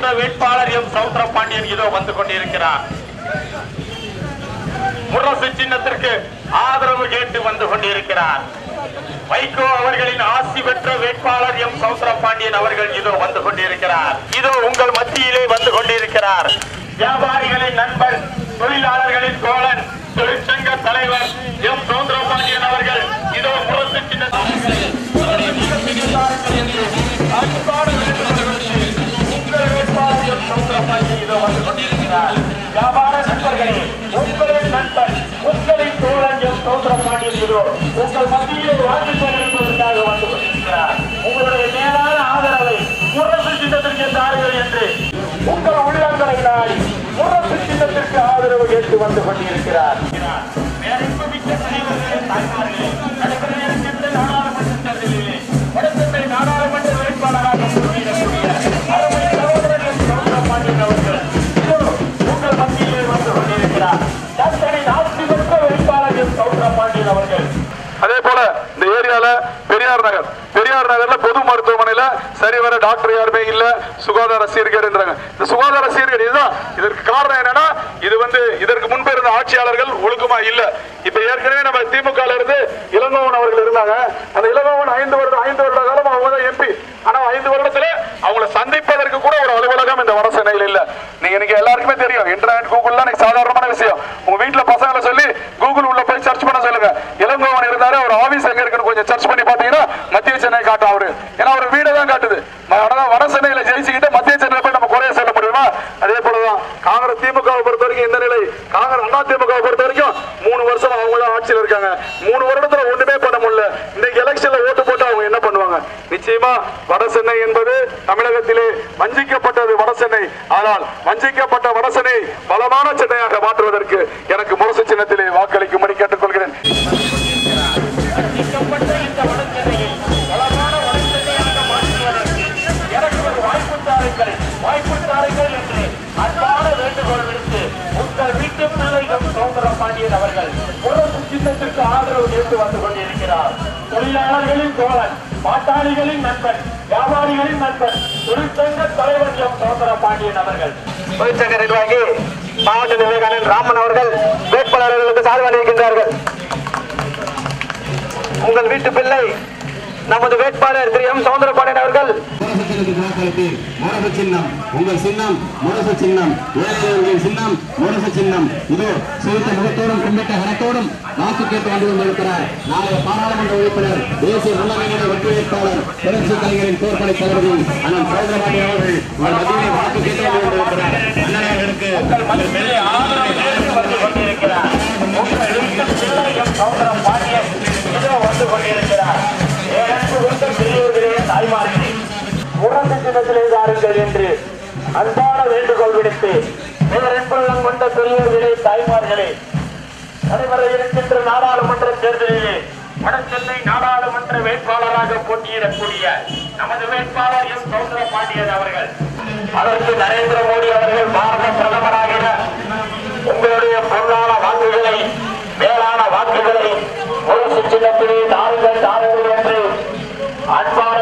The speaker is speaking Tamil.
பெற்ற வேட்பாளர் எம் சவுந்தரபாண்டியன் இதோ வந்து கொண்டிருக்கிறார். முரசு சின்னத்திற்கு ஆதரவு கேட்டு வந்து கொண்டிருக்கிறார். வைகோ அவர்களின் ஆசி பெற்ற வேட்பாளர் எம் சவுந்தரபாண்டியன் அவர்கள் இதோ வந்து கொண்டிருக்கிறார். இதோ உங்கள் மத்தியிலே வந்து கொண்டிருக்கிறார். வியாபாரிகளின் நண்பர், தொழிலாளர்களின் தோழன், தொழிற்சங்க தலைவர் எம் சவுந்தரபாண்டியன் அவர்கள் இதோ முரசு சின்னத்தில் உங்கள் வேட்பாளர் எம் சவுந்தரபாண்டியன் இதோ வந்து கொண்டிருக்கிறார். வியாபார நண்பர்களே, உங்களின் நண்பர், உங்களின் தோழன் எம் சவுந்தரபாண்டியன் இதோ உங்கள் மத்தியிலே வாக்கு சேகரிப்பதற்காக வந்து கொண்டிருக்கிறார். உங்களுடைய மேலான ஆதரவை முரசு சின்னத்திற்கு தாருங்கள் என்று உங்கள் உள்ளங்களை நாடி முரசு சின்னத்திற்கு ஆதரவு கேட்டு வந்து கொண்டிருக்கிறார். நாடாளுமன்ற வேட்பாளராக போட்டியிடக்கூடிய அருமை சகோதரர் சவுந்தரபாண்டியன் அவர்கள் உங்கள் மத்தியிலே வந்து கொண்டிருக்கிறார். டாக்டரின் ஆட்சி பெற்ற வேட்பாளர் சவுந்தரபாண்டியன் அவர்கள். அதே போல இந்த ஏரியால பெரியார் நகர்ல பொது மருத்துவமனையில சரிவர டாக்டர் யாருமே இல்ல, சுகாதார சீர்கேடுன்றாங்க. இந்த சுகாதார சீர்கேடு இதுதான். இதற்கு காரணம் என்னன்னா, இது இதற்கு முன்பு இருந்த ஆட்சியாளர்கள் ஒழுக்கமா இல்ல. இப்ப ஏற்கனவே நம்ம திமுக இருந்து இளங்கோவன் அவர்கள் இருந்தாங்க. அந்த இளங்கோவன் 5 வருட காலம் அவங்க தான் எம்பி. ஆனா 5 வருடத்துல அவங்களை சந்திப்பதற்கு கூட ஒரு அலுவலகம் இந்த வட சென்னையில் இல்ல. நீங்க எல்லாருக்குமே தெரியும், இன்டர்நெட் கூகுள்லாம் சாதாரணமான விஷயம். உங்க வீட்டுல பசங்களை சொல்லி கூகுள் உள்ள போய் சர்ச் பண்ண சொல்லுங்க. இளங்கோவன் இருந்தாரு, அவர் ஆபீஸ் எங்க இருக்குன்னு கொஞ்சம் சர்ச் பண்ணி பாத்தீங்கன்னா மத்திய சென்னை காட்டும் அவரு. ஏன்னா அவர் வீடு தான் காட்டுது. வட சென்னையில ஜெயிச்சுக்கிட்டு மத்திய சென்னையில போய் நம்ம குறைய சொல்ல முடியுமா? அதே போலதான் காங்கிரஸ் திமுகவை பொறுத்த வரைக்கும் இந்த நிலை. காங்கிரஸ் அதிமுகவை பொறுத்த வரைக்கும் 3 வருஷம் அவங்க தான் ஆட்சியில் இருக்காங்க. 3 வருடத்துல ஒண்ணுமே பண்ண முடியல. இன்னைக்கு எலெக்ஷன்ல ஓட்டு போட்டு அவங்க என்ன பண்ணுவாங்க? நிச்சயமா வட சென்னை என்பது தமிழகத்திலே வஞ்சிக்கப்பட்டது வட சென்னை. ஆனால் வஞ்சிக்கப்பட்ட வட சென்னை பலமான சென்னையாக மாற்றுவதற்கு எனக்கு முரசு சின்னத்திலே வாக்களிக்கும்படி கேட்டுக்கொள்கிறேன். அன்பான வேண்டுகோள் விடுத்து உங்கள் வீட்டு பிள்ளைகள் சவுந்தரபாண்டியன் அவர்கள் முரசு சின்னத்திற்கு ஆதரவு கேட்டு வந்து கொண்டிருக்கிறார். தொழிலாளர்களின் தோழன், பாட்டாளிகளின் நண்பன், வியாபாரிகளின் நண்பன், தொழிற்சங்க தலைவர் எம் சவுந்தரபாண்டியன் அவர்கள். தொழிற்சங்க நிர்வாகி மாவட்ட நிர்வாகி ராமன் அவர்கள் வேட்பாளர்களுக்கு சார்பு அளிக்கின்றார்கள். உங்கள் வீட்டு பிள்ளை நமது வேட்பாளர் திரு எம் சவுந்தரபாண்டியன் அவர்கள். முரசு சின்னம் உங்கள் சின்னம், முரசு சின்னம், ஏழைகளின் சின்னம், முரசு சின்னம். இதோ சிரித்த முகத்தோடும் கும்பிட்ட கணத்தோடும் வாக்கு கேட்டு வந்து கொண்டிருக்கிறார் நாளைய பாராளுமன்ற உறுப்பினர், தேசிய முன்னணியினுடைய வெற்றி வேட்பாளர், புரட்சி கலைஞரின் போர்ப்படை தளபதி அண்ணன் சவுந்தரபாண்டியன் அவர்கள் உங்கள் மத்தியிலே வாக்கு கேட்டு வந்து கொண்டிருக்கிறார். அண்ணனவர்களுக்கு வந்து கொண்டிருக்கிறார். தாய்மார்களே, முரசு சின்னத்திலே தாருங்கள் என்று அன்பான வேண்டுகோள் விடுத்து பேரன்புள்ளம் கொண்ட பெரியவர்களே, தாய்மார்களே, நடைபெற இருக்கின்ற நாடாளுமன்ற தேர்தலிலே வட சென்னை நாடாளுமன்ற வேட்பாளராக போட்டியிடக்கூடிய நமது வேட்பாளர் எம் சவுந்தரபாண்டியன் அவர்கள், அதற்கு நரேந்திர மோடி அவர்கள் பாரத பிரதமராகிற உங்களுடைய பொருளான வாக்குகளை, மேலான வாக்குகளை முரசு சின்னத்திலே தாருங்கள் என்று அன்பான